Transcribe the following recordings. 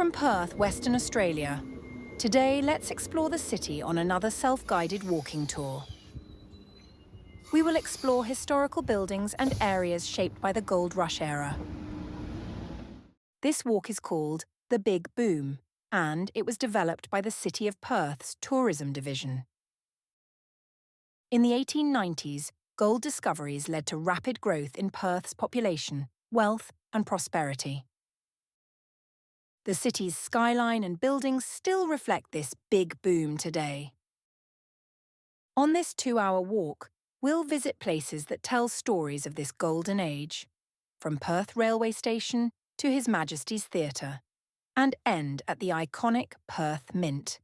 from Perth, Western Australia. Today, let's explore the city on another self-guided walking tour. We will explore historical buildings and areas shaped by the Gold Rush era. This walk is called the Big Boom, and it was developed by the City of Perth's tourism division. In the 1890s, gold discoveries led to rapid growth in Perth's population, wealth, and prosperity. The city's skyline and buildings still reflect this big boom today. On this 2-hour walk, we'll visit places that tell stories of this golden age, from Perth railway station to His Majesty's Theatre, and end at the iconic Perth Mint.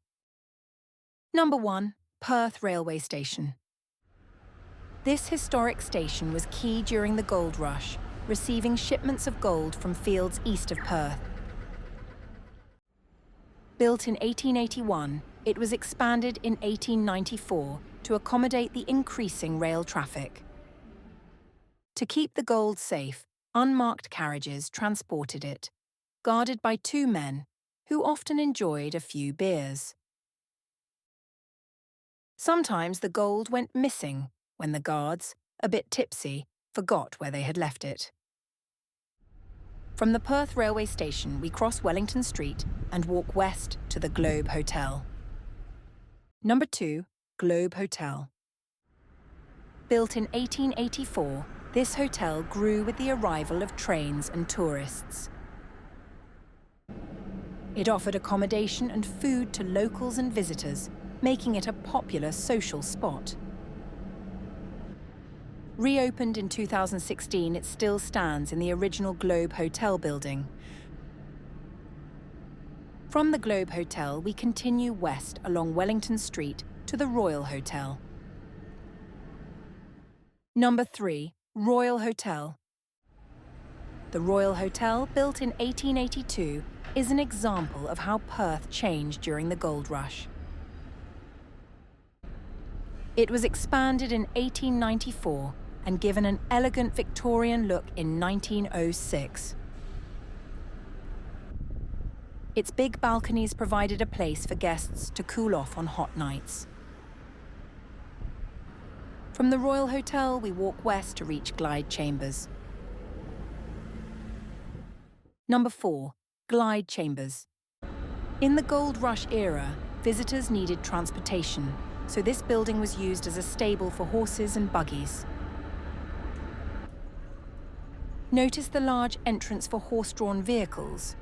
Number 1. Perth Railway Station. This historic station was key during the gold rush, receiving shipments of gold from fields east of Perth. Built in 1881, it was expanded in 1894 to accommodate the increasing rail traffic. To keep the gold safe, unmarked carriages transported it, guarded by 2 men who often enjoyed a few beers. Sometimes the gold went missing when the guards, a bit tipsy, forgot where they had left it. From the Perth railway station, we cross Wellington Street and walk west to the Globe Hotel. Number 2. Globe Hotel. Built in 1884, this hotel grew with the arrival of trains and tourists. It offered accommodation and food to locals and visitors, making it a popular social spot. Reopened in 2016, it still stands in the original Globe Hotel building. From the Globe Hotel, we continue west along Wellington Street to the Royal Hotel. Number 3. Royal Hotel. The Royal Hotel, built in 1882, is an example of how Perth changed during the gold rush. It was expanded in 1894 and given an elegant Victorian look in 1906. Its big balconies provided a place for guests to cool off on hot nights. From the Royal Hotel, we walk west to reach Glyde Chambers. Number 4. Glyde Chambers. In the Gold Rush era, visitors needed transportation, so this building was used as a stable for horses and buggies. Notice the large entrance for horse-drawn vehicles.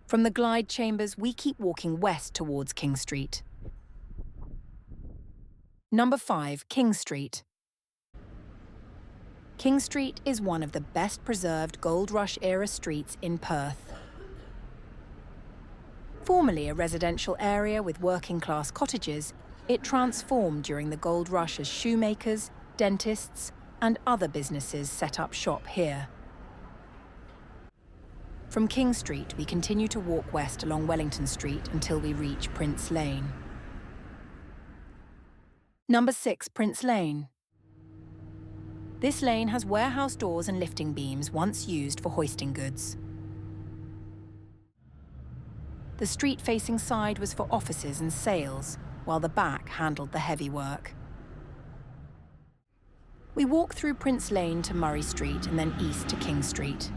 From the Glyde Chambers, we keep walking west towards King Street. Number 5. King Street. King Street is one of the best preserved Gold Rush-era streets in Perth. Formerly a residential area with working-class cottages, it transformed during the Gold Rush as shoemakers, dentists, and other businesses set up shop here. From King Street, we continue to walk west along Wellington Street until we reach Prince Lane. Number 6. Prince Lane. This lane has warehouse doors and lifting beams once used for hoisting goods. The street-facing side was for offices and sales, while the back handled the heavy work. We walk through Prince Lane to Murray Street and then east to King Street.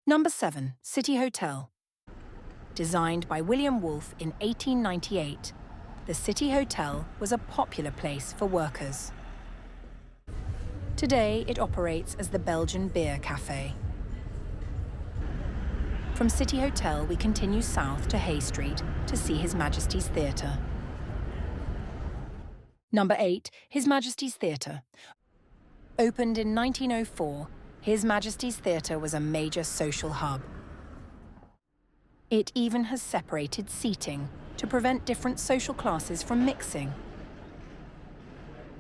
Number 7. City Hotel. Designed by William Wolfe in 1898, the City Hotel was a popular place for workers. Today, it operates as the Belgian Beer Cafe. From City Hotel, we continue south to Hay Street to see His Majesty's Theatre. Number 8. His Majesty's Theatre. Opened in 1904, His Majesty's Theatre was a major social hub. It even has separated seating to prevent different social classes from mixing.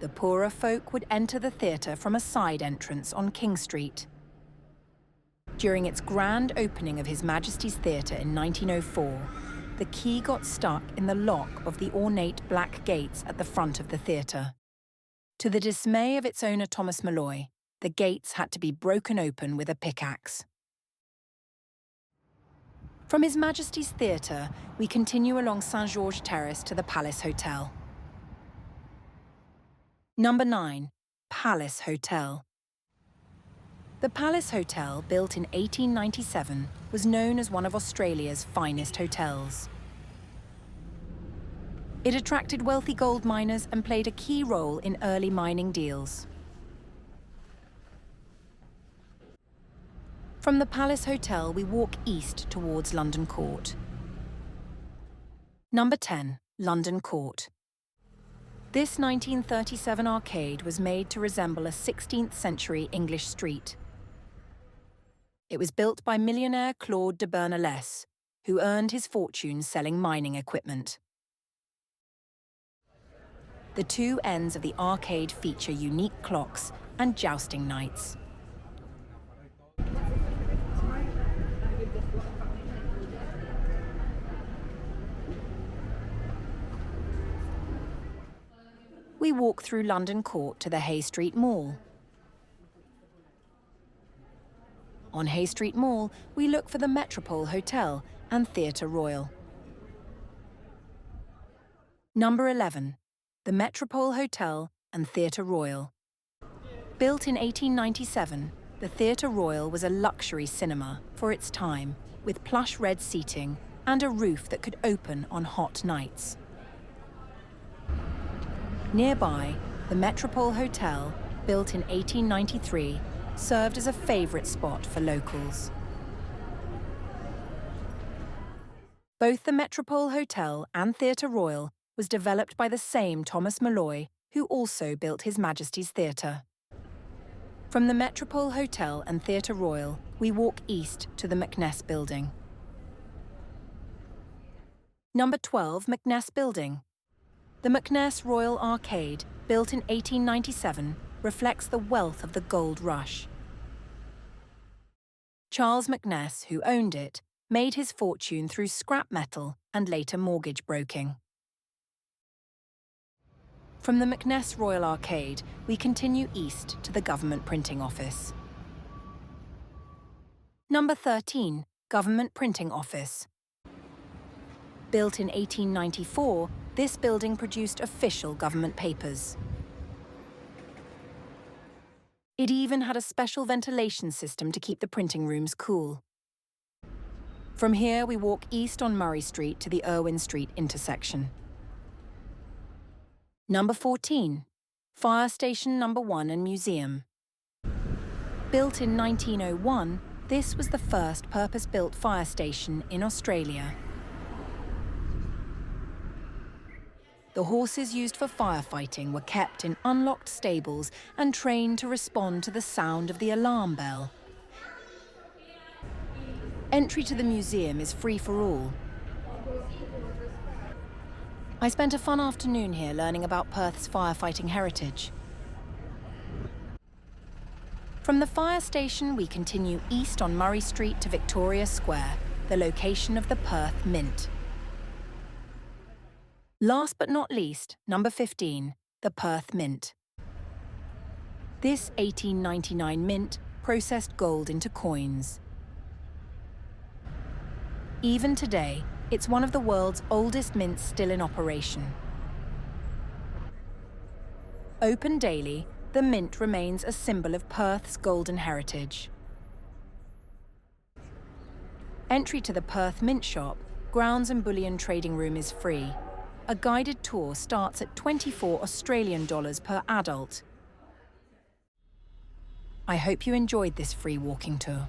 The poorer folk would enter the theatre from a side entrance on King Street. During its grand opening of His Majesty's Theatre in 1904, the key got stuck in the lock of the ornate black gates at the front of the theatre. To the dismay of its owner Thomas Malloy, the gates had to be broken open with a pickaxe. From His Majesty's Theatre, we continue along St George Terrace to the Palace Hotel. Number 9. Palace Hotel. The Palace Hotel, built in 1897, was known as one of Australia's finest hotels. It attracted wealthy gold miners and played a key role in early mining deals. From the Palace Hotel, we walk east towards London Court. Number 10. London Court. This 1937 arcade was made to resemble a 16th century English street. It was built by millionaire Claude de Bernalès, who earned his fortune selling mining equipment. The two ends of the arcade feature unique clocks and jousting nights. We walk through London Court to the Hay Street Mall. On Hay Street Mall, we look for the Metropole Hotel and Theatre Royal. Number 11. The Metropole Hotel and Theatre Royal. Built in 1897, the Theatre Royal was a luxury cinema for its time, with plush red seating and a roof that could open on hot nights. Nearby, the Metropole Hotel, built in 1893, served as a favourite spot for locals. Both the Metropole Hotel and Theatre Royal was developed by the same Thomas Molloy, who also built His Majesty's Theatre. From the Metropole Hotel and Theatre Royal, we walk east to the McNess Building. Number 12. McNess Building. The McNess Royal Arcade, built in 1897, reflects the wealth of the gold rush. Charles McNess, who owned it, made his fortune through scrap metal and later mortgage broking. From the McNess Royal Arcade, we continue east to the Government Printing Office. Number 13. Government Printing Office. Built in 1894, this building produced official government papers. It even had a special ventilation system to keep the printing rooms cool. From here, we walk east on Murray Street to the Irwin Street intersection. Number 14. Fire Station Number 1 and Museum. Built in 1901, this was the first purpose-built fire station in Australia. The horses used for firefighting were kept in unlocked stables and trained to respond to the sound of the alarm bell. Entry to the museum is free for all. I spent a fun afternoon here learning about Perth's firefighting heritage. From the fire station, we continue east on Murray Street to Victoria Square, the location of the Perth Mint. Last but not least, number 15, the Perth Mint. This 1899 mint processed gold into coins. Even today, it's one of the world's oldest mints still in operation. Open daily, the mint remains a symbol of Perth's golden heritage. Entry to the Perth Mint shop, grounds and bullion trading room is free. A guided tour starts at $24 Australian per adult. I hope you enjoyed this free walking tour.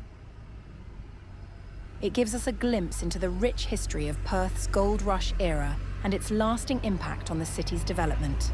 It gives us a glimpse into the rich history of Perth's gold rush era and its lasting impact on the city's development.